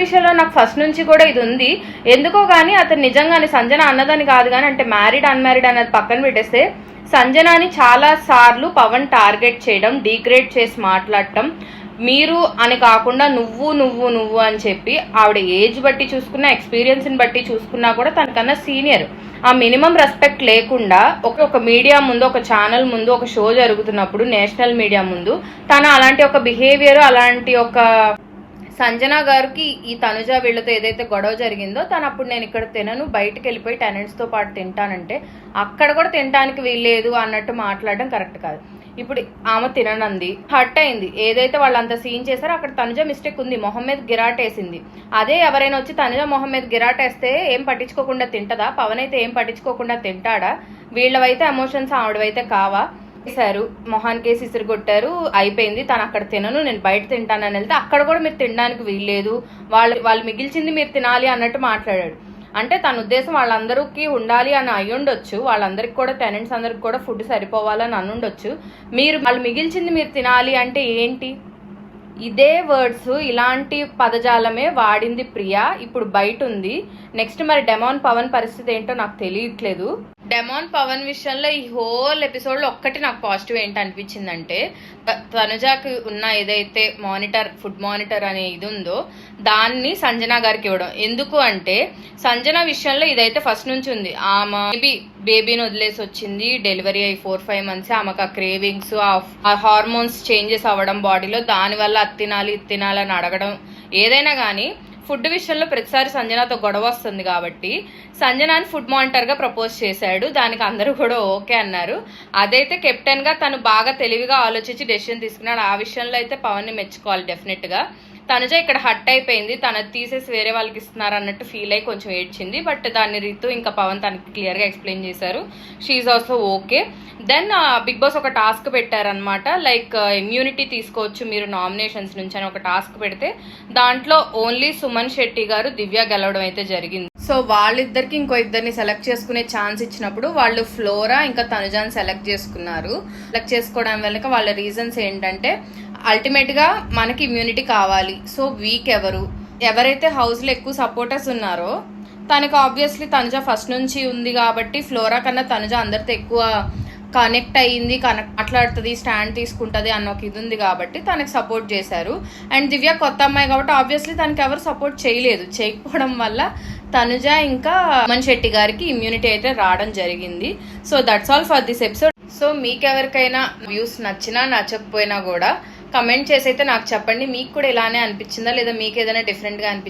విషయంలో నాకు ఫస్ట్ నుంచి కూడా ఇది ఉంది. ఎందుకో కానీ అతను నిజంగానే సంజన అన్నదని కాదు కానీ, అంటే మ్యారీడ్ అన్మ్యారీడ్ అనేది పక్కన పెట్టేస్తే సంజనాని చాలా సార్లు పవన్ టార్గెట్ చేయడం, డీగ్రేడ్ చేసి మాట్లాడటం, మీరు అని కాకుండా నువ్వు నువ్వు నువ్వు అని చెప్పి, ఆవిడ ఏజ్ బట్టి చూసుకున్నా, ఎక్స్పీరియన్స్ని బట్టి చూసుకున్నా కూడా తనకన్నా సీనియర్. ఆ మినిమం రెస్పెక్ట్ లేకుండా ఒక మీడియా ముందు, ఒక ఛానల్ ముందు, ఒక షో జరుగుతున్నప్పుడు నేషనల్ మీడియా ముందు తను అలాంటి ఒక బిహేవియర్, అలాంటి ఒక సంజన గారికి ఈ తనుజ వీళ్ళతో ఏదైతే గొడవ జరిగిందో, తను అప్పుడు నేను ఇక్కడ తినను, బయటకు వెళ్ళిపోయి టెనెంట్స్తో పాటు తింటానంటే అక్కడ కూడా తినడానికి వీల్లేదు అన్నట్టు మాట్లాడడం కరెక్ట్ కాదు. ఇప్పుడు ఆమె తిననంది, హర్ట్ అయింది. ఏదైతే వాళ్ళంత సీన్ చేశారో అక్కడ తనుజ మిస్టేక్ ఉంది, మొహం మీద గిరాటేసింది. అదే ఎవరైనా వచ్చి తనుజ మొహం మీద గిరాటేస్తే ఏం పట్టించుకోకుండా తింటదా? పవన్ అయితే ఏం పట్టించుకోకుండా తింటాడా? వీళ్ళవైతే ఎమోషన్స్, ఆవిడవైతే కావా? చేశారు, మొహానికి వేసి ఇసురు కొట్టారు, అయిపోయింది. తను అక్కడ తినను, నేను బయట తింటానని వెళ్తే అక్కడ కూడా మీరు తినడానికి వీల్లేదు, వాళ్ళు మిగిల్చింది మీరు తినాలి అన్నట్టు మాట్లాడాడు. అంటే తన ఉద్దేశం వాళ్ళందరికీ ఉండాలి అని అయ్యుండొచ్చు, వాళ్ళందరికి కూడా టెనెంట్స్ అందరికి కూడా ఫుడ్ సరిపోవాలని అనుండొచ్చు. వాళ్ళు మిగిల్చింది మీరు తినాలి అంటే ఏంటి? ఇదే వర్డ్స్, ఇలాంటి పదజాలమే వాడింది ప్రియా. ఇప్పుడు బయట ఉంది. నెక్స్ట్ మరి డెమాన్ పవన్ పరిస్థితి ఏంటో నాకు తెలియట్లేదు. డెమాన్ పవన్ విషయంలో ఈ హోల్ ఎపిసోడ్లో ఒక్కటి నాకు పాజిటివ్ ఏంటి అనిపించిందంటే, తనుజాకి ఉన్న ఏదైతే ఫుడ్ మానిటర్ అనే ఇది ఉందో దాన్ని సంజన గారికి ఇవ్వడం. ఎందుకు అంటే సంజన విషయంలో ఇదైతే ఫస్ట్ నుంచి ఉంది. ఆమె బేబీని వదిలేసి వచ్చింది, డెలివరీ అయ్యి 4-5 months, ఆమెకు ఆ క్రేవింగ్స్, ఆ హార్మోన్స్ చేంజెస్ అవ్వడం బాడీలో, దానివల్ల అది తినాలి అని అడగడం. ఏదైనా కానీ ఫుడ్ విషయంలో ప్రతిసారి సంజనతో గొడవ వస్తుంది కాబట్టి సంజనాని ఫుడ్ మానిటర్ గా ప్రపోజ్ చేశాడు. దానికి అందరూ కూడా ఓకే అన్నారు. అదైతే కెప్టెన్ గా తను బాగా తెలివిగా ఆలోచించి డెసిషన్ తీసుకున్నాడు. ఆ విషయంలో అయితే పవన్ ని మెచ్చుకోవాలి డెఫినెట్ గా. తనుజ ఇక్కడ హట్ అయిపోయింది, తనది తీసేసి వేరే వాళ్ళకి ఇస్తున్నారు అన్నట్టు ఫీల్ అయ్యి కొంచెం ఏడ్చింది. బట్ దాన్ని రీతు ఇంకా పవన్ తనకి క్లియర్ గా ఎక్స్ప్లెయిన్ చేశారు. She also okay. Then Bigg Boss ఒక టాస్క్ పెట్టారనమాట, లైక్ ఇమ్యూనిటీ తీసుకోవచ్చు మీరు నామినేషన్స్ నుంచి అని ఒక టాస్క్ పెడితే దాంట్లో ఓన్లీ సుమన్ శెట్టి గారు, దివ్య గెలవడం అయితే జరిగింది. సో వాళ్ళిద్దరికి ఇంకో ఇద్దరిని సెలెక్ట్ చేసుకునే ఛాన్స్ ఇచ్చినప్పుడు వాళ్ళు ఫ్లోరా ఇంకా తనుజాని సెలెక్ట్ చేసుకున్నారు. సెలెక్ట్ చేసుకోవడం వెనుక వాళ్ళ రీజన్స్ ఏంటంటే, అల్టిమేట్ గా మనకి ఇమ్యూనిటీ కావాలి. సో వీక్ ఎవరైతే హౌస్ లో ఎక్కువ సపోర్టర్స్ ఉన్నారో తనకు ఆబ్వియస్లీ తనుజ ఫస్ట్ నుంచి ఉంది కాబట్టి ఫ్లోరా కన్నా తనుజ అందరితో ఎక్కువ కనెక్ట్ అయ్యింది, మాట్లాడుతుంది, స్టాండ్ తీసుకుంటుంది అన్న ఒక ఇది ఉంది కాబట్టి తనకు సపోర్ట్ చేశారు. అండ్ దివ్య కొత్త అమ్మాయి కాబట్టి ఆబ్వియస్లీ తనకి ఎవరు సపోర్ట్ చేయకపోవడం వల్ల తనుజ ఇంకా సుమన్ శెట్టి గారికి ఇమ్యూనిటీ అయితే రావడం జరిగింది. So that's all for this episode. So మీకెవరికైనా వ్యూస్ నచ్చినా నచ్చకపోయినా కూడా కమెంట్ చేసి అయితే నాకు చెప్పండి. మీకు కూడా ఇలానే అనిపించిందా, లేదా మీకు ఏదైనా డిఫరెంట్గా అనిపించిందా?